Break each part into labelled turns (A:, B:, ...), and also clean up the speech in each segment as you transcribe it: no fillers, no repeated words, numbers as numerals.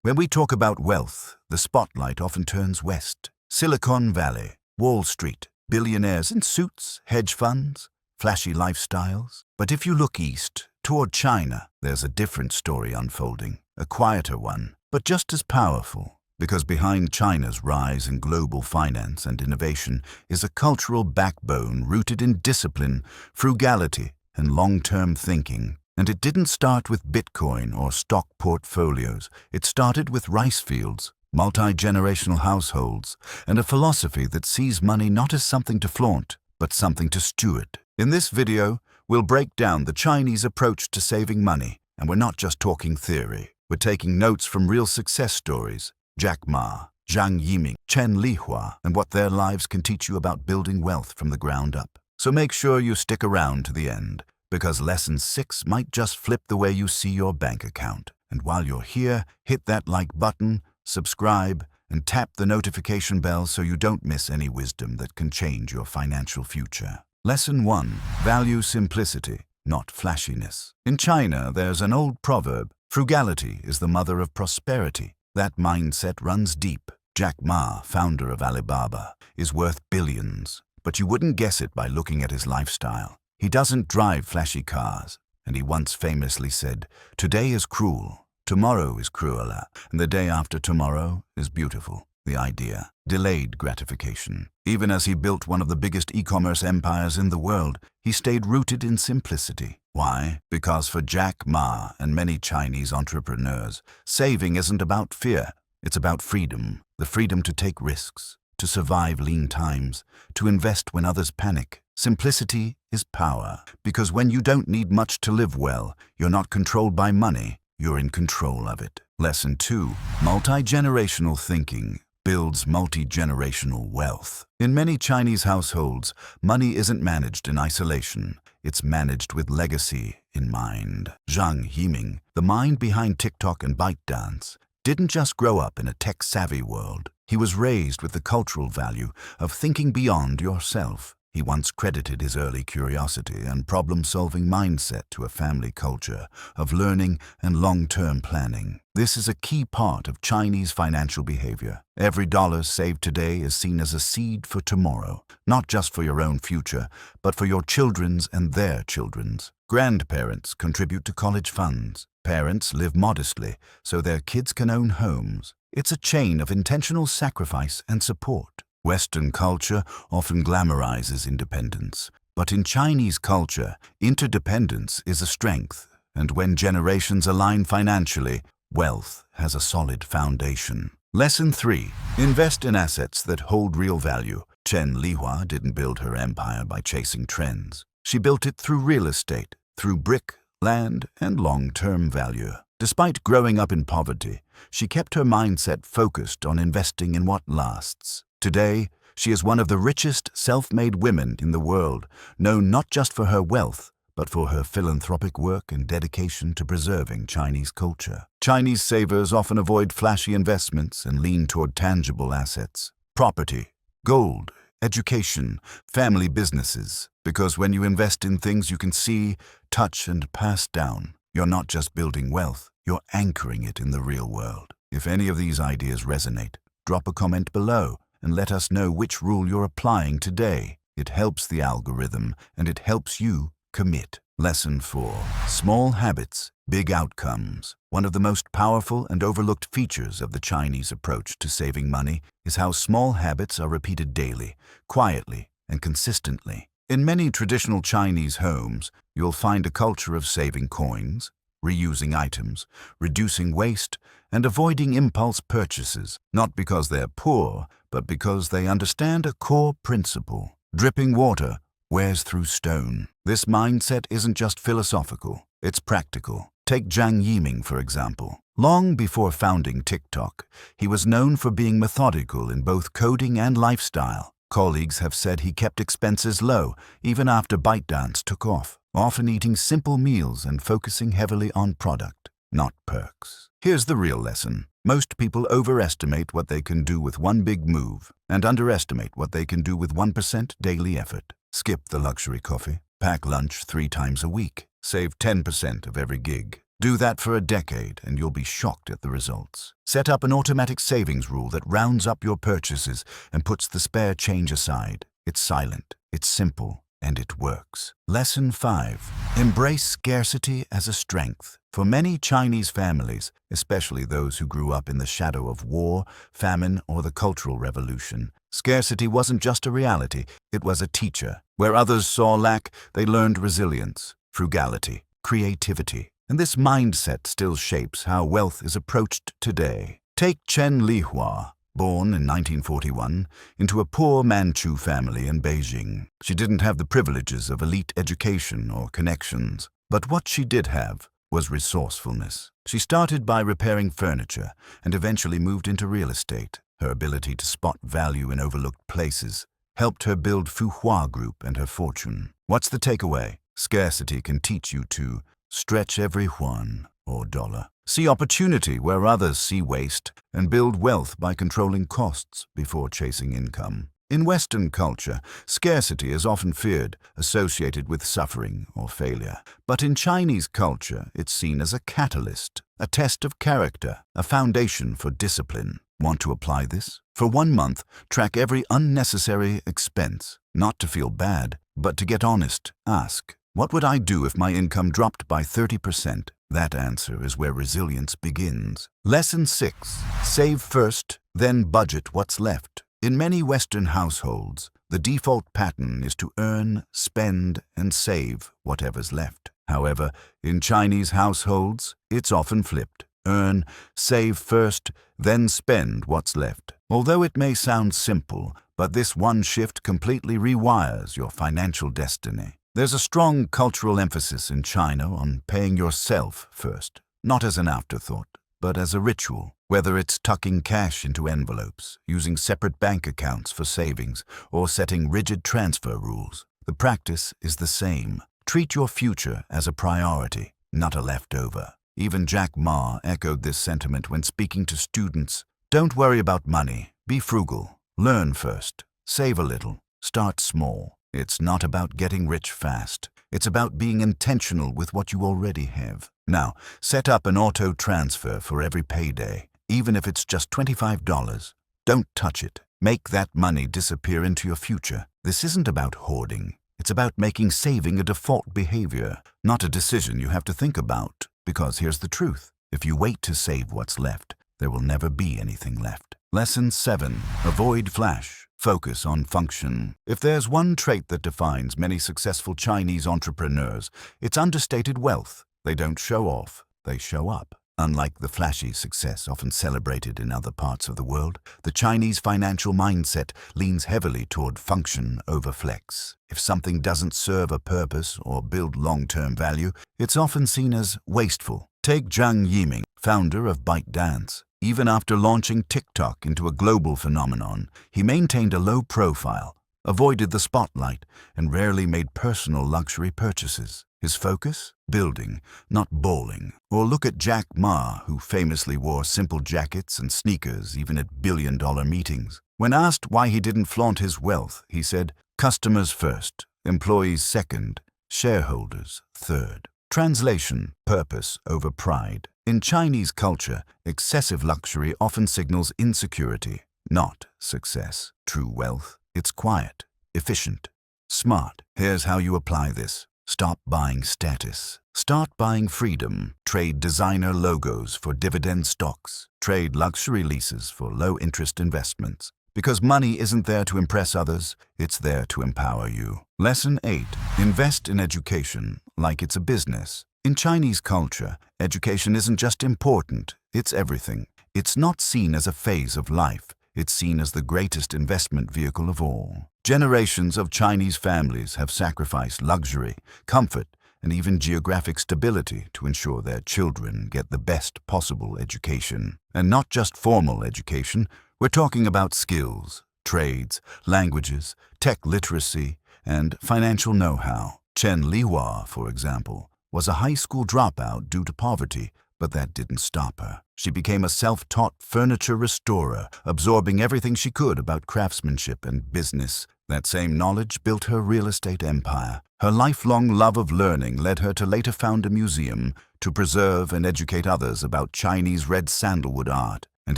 A: When we talk about wealth, the spotlight often turns west. Silicon Valley, Wall Street, billionaires in suits, hedge funds, flashy lifestyles. But if you look east, toward China, there's a different story unfolding, a quieter one, but just as powerful. Because behind China's rise in global finance and innovation is a cultural backbone rooted in discipline, frugality, and long-term thinking. And it didn't start with Bitcoin or stock portfolios. It started with rice fields, multi-generational households, and a philosophy that sees money not as something to flaunt, but something to steward. In this video, we'll break down the Chinese approach to saving money, and we're not just talking theory. We're taking notes from real success stories, Jack Ma, Zhang Yiming, Chen Lihua, and what their lives can teach you about building wealth from the ground up. So make sure you stick around to the end, because Lesson 6 might just flip the way you see your bank account. And while you're here, hit that like button, subscribe, and tap the notification bell so you don't miss any wisdom that can change your financial future. Lesson 1. Value simplicity, not flashiness. In China, there's an old proverb, frugality is the mother of prosperity. That mindset runs deep. Jack Ma, founder of Alibaba, is worth billions, but you wouldn't guess it by looking at his lifestyle. He doesn't drive flashy cars, and he once famously said, "Today is cruel, tomorrow is crueler, and the day after tomorrow is beautiful." The idea, delayed gratification. Even as he built one of the biggest e-commerce empires in the world, he stayed rooted in simplicity. Why? Because for Jack Ma and many Chinese entrepreneurs, saving isn't about fear, it's about freedom. The freedom to take risks, to survive lean times, to invest when others panic. Simplicity is power, because when you don't need much to live well, you're not controlled by money, you're in control of it. Lesson 2. Multi-generational thinking builds multi-generational wealth. In many Chinese households, money isn't managed in isolation. It's managed with legacy in mind. Zhang Yiming, the mind behind TikTok and ByteDance, didn't just grow up in a tech-savvy world. He was raised with the cultural value of thinking beyond yourself. He once credited his early curiosity and problem-solving mindset to a family culture of learning and long-term planning. This is a key part of Chinese financial behavior. Every dollar saved today is seen as a seed for tomorrow, not just for your own future, but for your children's and their children's. Grandparents contribute to college funds. Parents live modestly so their kids can own homes. It's a chain of intentional sacrifice and support. Western culture often glamorizes independence, but in Chinese culture, interdependence is a strength, and when generations align financially, wealth has a solid foundation. Lesson 3. Invest in assets that hold real value. Chen Lihua didn't build her empire by chasing trends. She built it through real estate, through brick, land, and long-term value. Despite growing up in poverty, she kept her mindset focused on investing in what lasts. Today, she is one of the richest self-made women in the world, known not just for her wealth, but for her philanthropic work and dedication to preserving Chinese culture. Chinese savers often avoid flashy investments and lean toward tangible assets, property, gold, education, family businesses, because when you invest in things you can see, touch, and pass down, you're not just building wealth, you're anchoring it in the real world. If any of these ideas resonate, drop a comment below and let us know which rule you're applying today. It helps the algorithm, and it helps you commit. Lesson 4. Small habits, big outcomes. One of the most powerful and overlooked features of the Chinese approach to saving money is how small habits are repeated daily, quietly, and consistently. In many traditional Chinese homes, you'll find a culture of saving coins, reusing items, reducing waste, and avoiding impulse purchases, not because they're poor, but because they understand a core principle. Dripping water wears through stone. This mindset isn't just philosophical, it's practical. Take Zhang Yiming, for example. Long before founding TikTok, he was known for being methodical in both coding and lifestyle. Colleagues have said he kept expenses low, even after ByteDance took off, often eating simple meals and focusing heavily on product, not perks. Here's the real lesson. Most people overestimate what they can do with one big move and underestimate what they can do with 1% daily effort. Skip the luxury coffee. Pack lunch 3 times a week. Save 10% of every gig. Do that for a decade and you'll be shocked at the results. Set up an automatic savings rule that rounds up your purchases and puts the spare change aside. It's silent, it's simple, and it works. Lesson 5. Embrace scarcity as a strength. For many Chinese families, especially those who grew up in the shadow of war, famine, or the Cultural Revolution, scarcity wasn't just a reality, it was a teacher. Where others saw lack, they learned resilience, frugality, creativity. And this mindset still shapes how wealth is approached today. Take Chen Lihua, born in 1941, into a poor Manchu family in Beijing. She didn't have the privileges of elite education or connections, but what she did have was resourcefulness. She started by repairing furniture and eventually moved into real estate. Her ability to spot value in overlooked places helped her build Fuhua Group and her fortune. What's the takeaway? Scarcity can teach you to stretch every yuan or dollar. See opportunity where others see waste, and build wealth by controlling costs before chasing income. In Western culture, scarcity is often feared, associated with suffering or failure. But in Chinese culture, it's seen as a catalyst, a test of character, a foundation for discipline. Want to apply this? For 1 month, track every unnecessary expense, not to feel bad, but to get honest. Ask, what would I do if my income dropped by 30%? That answer is where resilience begins. Lesson 6. Save first, then budget what's left. In many Western households, the default pattern is to earn, spend, and save whatever's left. However, in Chinese households, it's often flipped. Earn, save first, then spend what's left. Although it may sound simple, but this one shift completely rewires your financial destiny. There's a strong cultural emphasis in China on paying yourself first, not as an afterthought, but as a ritual. Whether it's tucking cash into envelopes, using separate bank accounts for savings, or setting rigid transfer rules, the practice is the same. Treat your future as a priority, not a leftover. Even Jack Ma echoed this sentiment when speaking to students. Don't worry about money. Be frugal. Learn first. Save a little. Start small. It's not about getting rich fast. It's about being intentional with what you already have. Now, set up an auto transfer for every payday, even if it's just $25. Don't touch it. Make that money disappear into your future. This isn't about hoarding. It's about making saving a default behavior, not a decision you have to think about. Because here's the truth. If you wait to save what's left, there will never be anything left. Lesson 7. Avoid flash. Focus on function. If there's one trait that defines many successful Chinese entrepreneurs, it's understated wealth. They don't show off, they show up. Unlike the flashy success often celebrated in other parts of the world, the Chinese financial mindset leans heavily toward function over flex. If something doesn't serve a purpose or build long-term value, it's often seen as wasteful. Take Zhang Yiming, founder of ByteDance. Even after launching TikTok into a global phenomenon, he maintained a low profile, avoided the spotlight, and rarely made personal luxury purchases. His focus? Building, not bowling. Or look at Jack Ma, who famously wore simple jackets and sneakers even at billion-dollar meetings. When asked why he didn't flaunt his wealth, he said, "Customers first, employees second, shareholders third." Translation: purpose over pride. In Chinese culture, excessive luxury often signals insecurity, not success. True wealth, it's quiet, efficient, smart. Here's how you apply this. Stop buying status. Start buying freedom. Trade designer logos for dividend stocks. Trade luxury leases for low-interest investments. Because money isn't there to impress others, it's there to empower you. Lesson 8. Invest in education like it's a business. In Chinese culture, education isn't just important, it's everything. It's not seen as a phase of life. It's seen as the greatest investment vehicle of all. Generations of Chinese families have sacrificed luxury, comfort, and even geographic stability to ensure their children get the best possible education. And not just formal education, we're talking about skills, trades, languages, tech literacy, and financial know-how. Chen Lihua, for example, was a high school dropout due to poverty, but that didn't stop her. She became a self-taught furniture restorer, absorbing everything she could about craftsmanship and business. That same knowledge built her real estate empire. Her lifelong love of learning led her to later found a museum, to preserve and educate others about Chinese red sandalwood art. And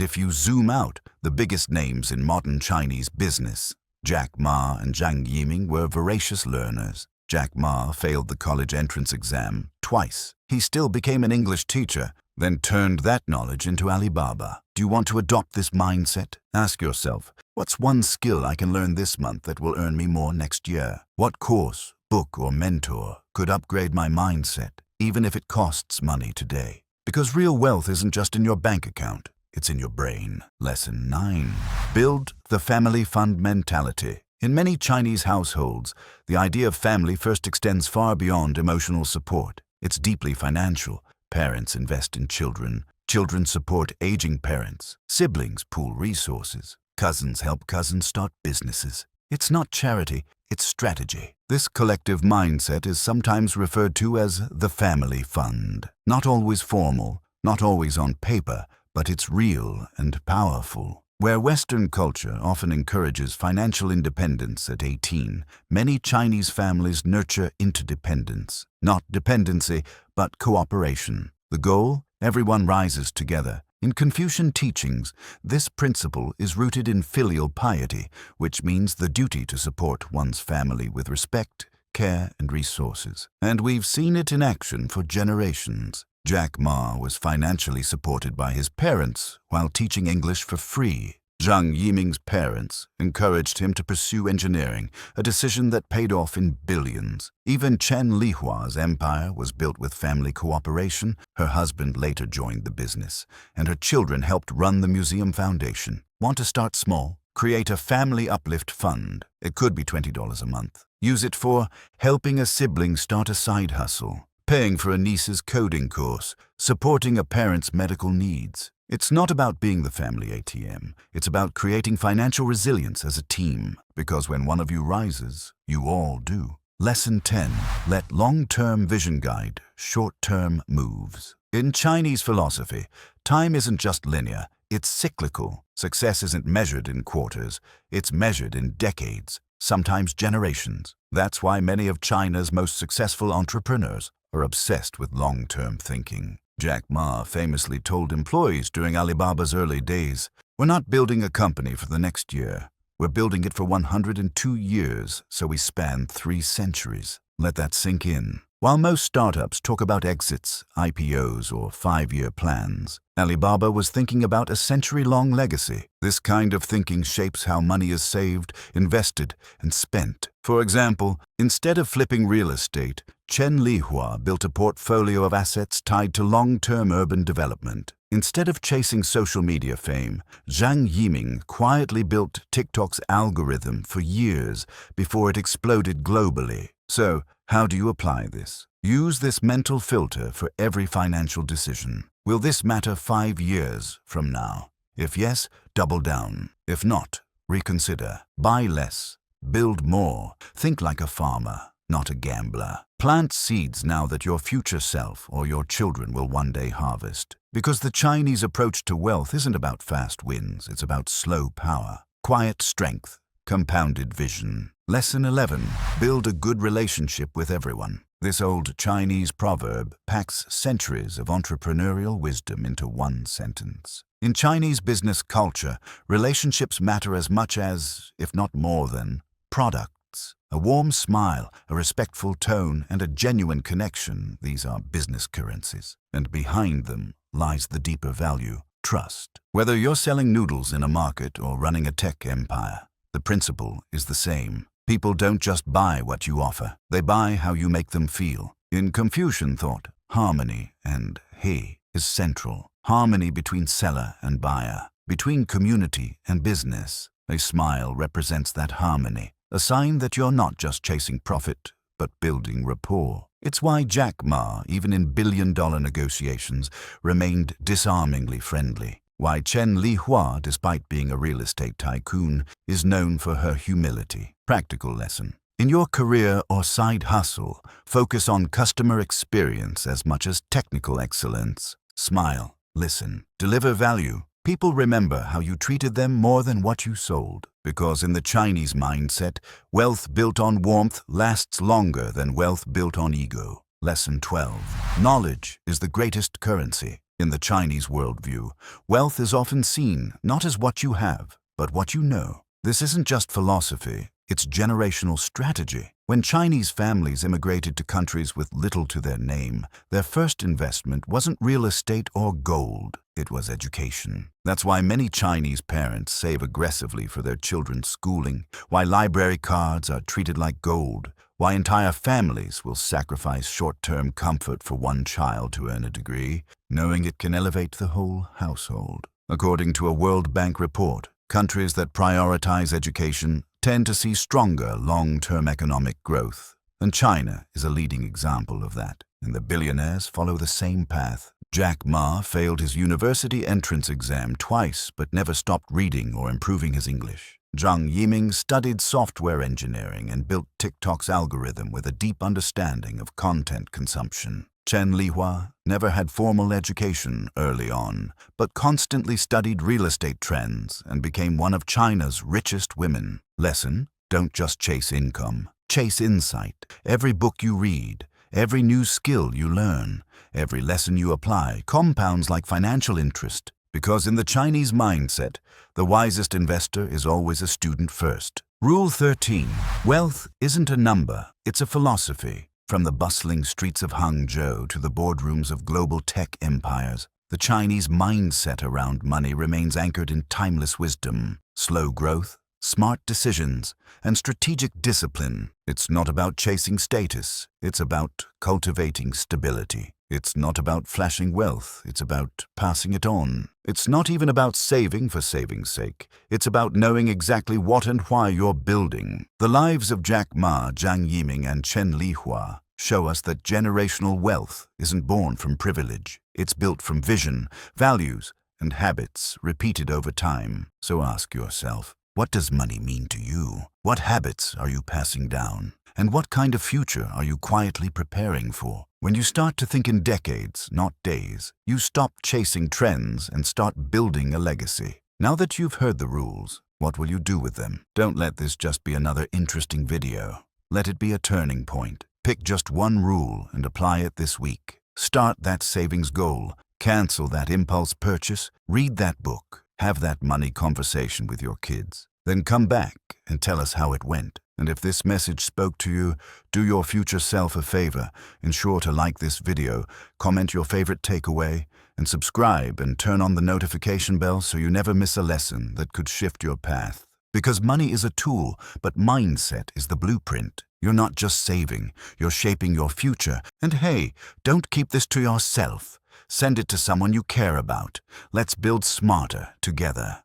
A: if you zoom out, the biggest names in modern Chinese business, Jack Ma and Zhang Yiming, were voracious learners. Jack Ma failed the college entrance exam twice. He still became an English teacher, then turned that knowledge into Alibaba. Do you want to adopt this mindset? Ask yourself, what's one skill I can learn this month that will earn me more next year? What course, book, or mentor could upgrade my mindset, even if it costs money today? Because real wealth isn't just in your bank account, it's in your brain. Lesson 9. Build the family fund mentality. In many Chinese households, the idea of family first extends far beyond emotional support. It's deeply financial. Parents invest in children. Children support aging parents. Siblings pool resources. Cousins help cousins start businesses. It's not charity, it's strategy. This collective mindset is sometimes referred to as the family fund. Not always formal, not always on paper, but it's real and powerful. Where Western culture often encourages financial independence at 18, many Chinese families nurture interdependence. Not dependency, but cooperation. The goal? Everyone rises together. In Confucian teachings, this principle is rooted in filial piety, which means the duty to support one's family with respect, care, and resources. And we've seen it in action for generations. Jack Ma was financially supported by his parents while teaching English for free. Zhang Yiming's parents encouraged him to pursue engineering, a decision that paid off in billions. Even Chen Lihua's empire was built with family cooperation. Her husband later joined the business, and her children helped run the museum foundation. Want to start small? Create a family uplift fund. It could be $20 a month. Use it for helping a sibling start a side hustle, paying for a niece's coding course, supporting a parent's medical needs. It's not about being the family ATM. It's about creating financial resilience as a team, because when one of you rises, you all do. Lesson 10. Let long-term vision guide short-term moves. In Chinese philosophy, time isn't just linear, it's cyclical. Success isn't measured in quarters, it's measured in decades, sometimes generations. That's why many of China's most successful entrepreneurs are obsessed with long-term thinking. Jack Ma famously told employees during Alibaba's early days, "We're not building a company for the next year. We're building it for 102 years, so we span 3 centuries." Let that sink in. While most startups talk about exits, IPOs, or 5-year plans, Alibaba was thinking about a century-long legacy. This kind of thinking shapes how money is saved, invested, and spent. For example, instead of flipping real estate, Chen Lihua built a portfolio of assets tied to long-term urban development. Instead of chasing social media fame, Zhang Yiming quietly built TikTok's algorithm for years before it exploded globally. So, how do you apply this? Use this mental filter for every financial decision. Will this matter 5 years from now? If yes, double down. If not, reconsider. Buy less. Build more. Think like a farmer, not a gambler. Plant seeds now that your future self or your children will one day harvest. Because the Chinese approach to wealth isn't about fast wins, it's about slow power, quiet strength, compounded vision. Lesson 11. Build a good relationship with everyone. This old Chinese proverb packs centuries of entrepreneurial wisdom into one sentence. In Chinese business culture, relationships matter as much as, if not more than, products. A warm smile, a respectful tone, and a genuine connection, these are business currencies. And behind them lies the deeper value, trust. Whether you're selling noodles in a market or running a tech empire, the principle is the same. People don't just buy what you offer, they buy how you make them feel. In Confucian thought, harmony and he is central. Harmony between seller and buyer, between community and business. A smile represents that harmony, a sign that you're not just chasing profit, but building rapport. It's why Jack Ma, even in billion-dollar negotiations, remained disarmingly friendly. Why Chen Lihua, despite being a real estate tycoon, is known for her humility. Practical lesson. In your career or side hustle, focus on customer experience as much as technical excellence. Smile, listen, deliver value. People remember how you treated them more than what you sold. Because in the Chinese mindset, wealth built on warmth lasts longer than wealth built on ego. Lesson 12. Knowledge is the greatest currency. In the Chinese worldview, wealth is often seen not as what you have, but what you know. This isn't just philosophy, it's generational strategy. When Chinese families immigrated to countries with little to their name, their first investment wasn't real estate or gold, it was education. That's why many Chinese parents save aggressively for their children's schooling, why library cards are treated like gold, why entire families will sacrifice short-term comfort for one child to earn a degree, knowing it can elevate the whole household. According to a World Bank report, countries that prioritize education tend to see stronger long-term economic growth, and China is a leading example of that. And the billionaires follow the same path. Jack Ma failed his university entrance exam twice but never stopped reading or improving his English. Zhang Yiming studied software engineering and built TikTok's algorithm with a deep understanding of content consumption. Chen Lihua never had formal education early on, but constantly studied real estate trends and became one of China's richest women. Lesson: don't just chase income, chase insight. Every book you read, every new skill you learn, every lesson you apply compounds like financial interest. Because in the Chinese mindset, the wisest investor is always a student first. Rule 13. Wealth isn't a number, it's a philosophy. From the bustling streets of Hangzhou to the boardrooms of global tech empires, the Chinese mindset around money remains anchored in timeless wisdom, slow growth, smart decisions, and strategic discipline. It's not about chasing status, it's about cultivating stability. It's not about flashing wealth, it's about passing it on. It's not even about saving for saving's sake. It's about knowing exactly what and why you're building. The lives of Jack Ma, Zhang Yiming, and Chen Lihua show us that generational wealth isn't born from privilege. It's built from vision, values, and habits repeated over time. So ask yourself, what does money mean to you? What habits are you passing down? And what kind of future are you quietly preparing for? When you start to think in decades, not days, you stop chasing trends and start building a legacy. Now that you've heard the rules, what will you do with them? Don't let this just be another interesting video. Let it be a turning point. Pick just one rule and apply it this week. Start that savings goal. Cancel that impulse purchase. Read that book. Have that money conversation with your kids. Then come back and tell us how it went. And if this message spoke to you, do your future self a favor. Ensure to like this video, comment your favorite takeaway, and subscribe and turn on the notification bell so you never miss a lesson that could shift your path. Because money is a tool, but mindset is the blueprint. You're not just saving, you're shaping your future. And hey, don't keep this to yourself. Send it to someone you care about. Let's build smarter together.